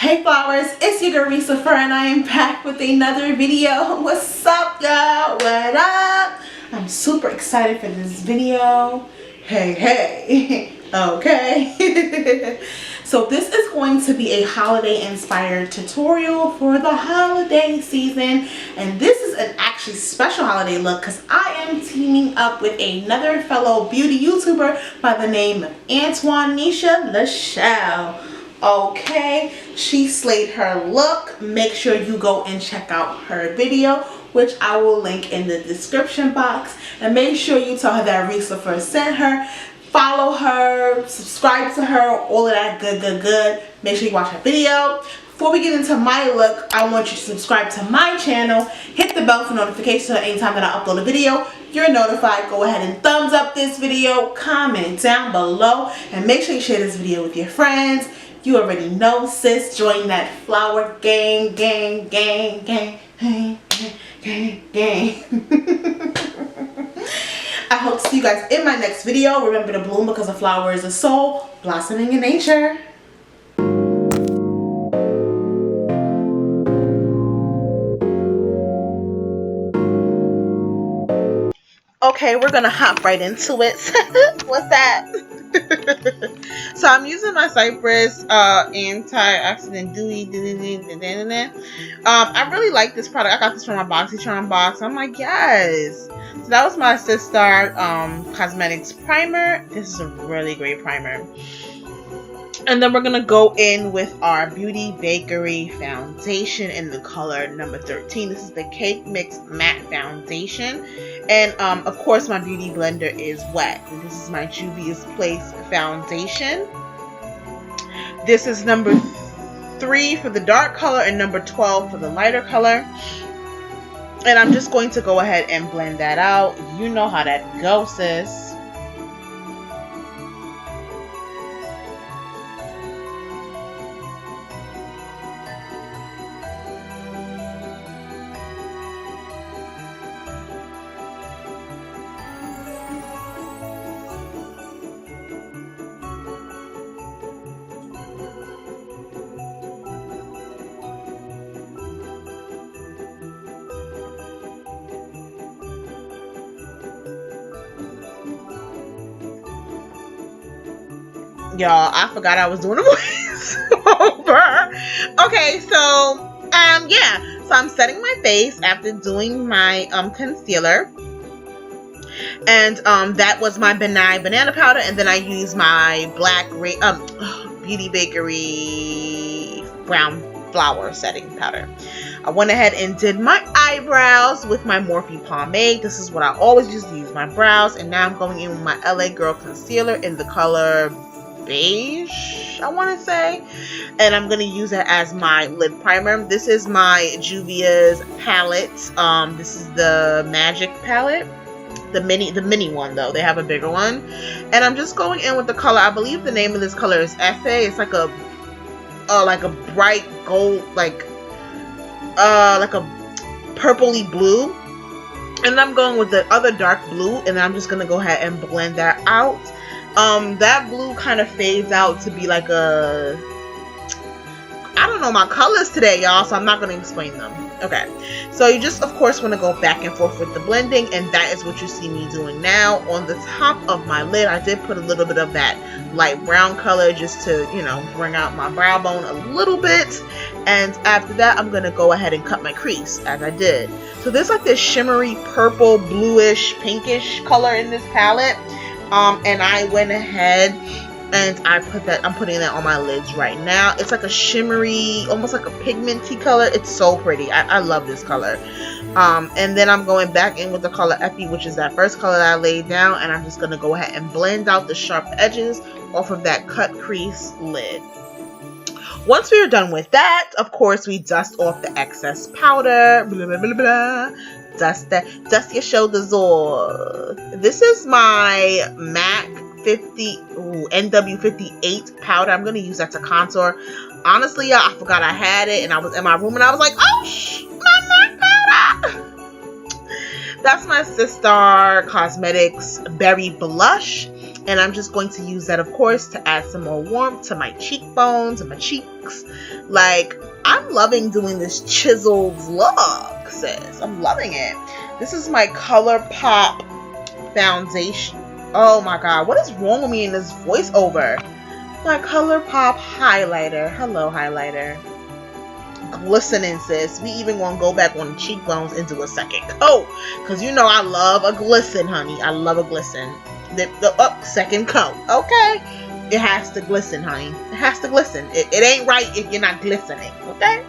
Hey flowers, it's your girl Reese LaFleur and I am back with another video. What's up y'all? What up? I'm super excited for this video. Hey. Okay. So this is going to be a holiday inspired tutorial for the holiday season. And this is an actually special holiday look because I am teaming up with another fellow beauty YouTuber by the name of Antwanisha Lashel. Okay, she slayed her look. Make sure you go and check out her video, which I will link in the description box. And make sure you tell her that Reese LaFleur sent her. Follow her, subscribe to her, all of that good. Make sure you watch her video. Before we get into my look, I want you to subscribe to my channel. Hit the bell for notifications so anytime that I upload a video, you're notified. Go ahead and thumbs up this video, comment down below, and make sure you share this video with your friends. You already know, sis. Join that flower gang. I hope to see you guys in my next video. Remember to bloom because a flower is a soul blossoming in nature. Okay, we're gonna hop right into it. What's that? So I'm using my Kypris antioxidant dewy. I really like this product. I got this from my BoxyCharm box. I'm like, yes. So that was my Sistar cosmetics primer. This is a really great primer. And then we're gonna go in with our Beauty Bakerie foundation in the color number 13. This is the Cake Mix Matte Foundation. And of course my beauty blender is wet. And this is my Juvia's Place foundation. This is number 3 for the dark color and number 12 for the lighter color. And I'm just going to go ahead and blend that out. You know how that goes, sis. Y'all, I forgot I was doing a voice over. Okay, so yeah, so I'm setting my face after doing my concealer, and that was my benign banana powder, and then I used my black Beauty Bakerie brown flour setting powder. I went ahead and did my eyebrows with my Morphe pomade. This is what I always used to use my brows, and now I'm going in with my LA Girl concealer in the color beige, I want to say, and I'm going to use it as my lid primer. This is my Juvia's palette. This is the Magic palette, the mini one though. They have a bigger one, and I'm just going in with the color. I believe the name of this color is Effet. It's like a bright gold, like a purpley blue, and I'm going with the other dark blue, and I'm just going to go ahead and blend that out. That blue kind of fades out to be like a, I don't know my colors today, y'all, so I'm not going to explain them. Okay, so you just of course want to go back and forth with the blending, and that is what you see me doing now. On the top of my lid, I did put a little bit of that light brown color just to, you know, bring out my brow bone a little bit. And after that, I'm going to go ahead and cut my crease as I did. So there's like this shimmery purple, bluish, pinkish color in this palette. And I went ahead and I'm putting that on my lids right now. It's like a shimmery, almost like a pigmenty color. It's so pretty. I love this color. And then I'm going back in with the color Effie, which is that first color that I laid down, and I'm just going to go ahead and blend out the sharp edges off of that cut crease lid. Once we are done with that, of course, we dust off the excess powder. Blah, blah, blah, blah. Dust your shoulders off. This is my MAC NW58 powder. I'm going to use that to contour. Honestly, y'all, I forgot I had it, and I was in my room, and I was like, oh, my MAC powder. That's my Sistar Cosmetics Berry Blush. And I'm just going to use that, of course, to add some more warmth to my cheekbones and my cheeks. Like, I'm loving doing this chiseled look, sis. I'm loving it. This is my ColourPop foundation. Oh my god, what is wrong with me in this voiceover? My ColourPop highlighter. Hello, highlighter. Glistening, sis. We even gonna go back on the cheekbones and do a second coat. Because you know I love a glisten, honey. I love a glisten. The second coat. Okay? It has to glisten, honey. It has to glisten. It ain't right if you're not glistening. Okay?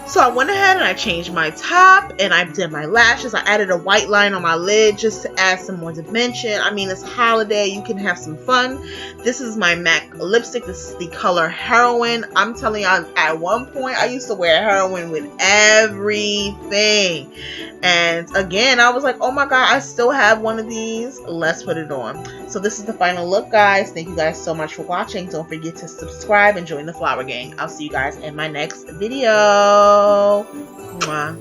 So I went ahead and I changed my top and I did my lashes. I added a white line on my lid just to add some more dimension. I mean, it's holiday. You can have some fun. This is my MAC lipstick. This is the color Heroine. I'm telling you, at one point, I used to wear Heroine with everything. And again, I was like, oh my god, I still have one of these. Let's put it on. So this is the final look, guys. Thank you guys so much for watching. Don't forget to subscribe and join the Flower Gang. I'll see you guys in my next video. Mwah.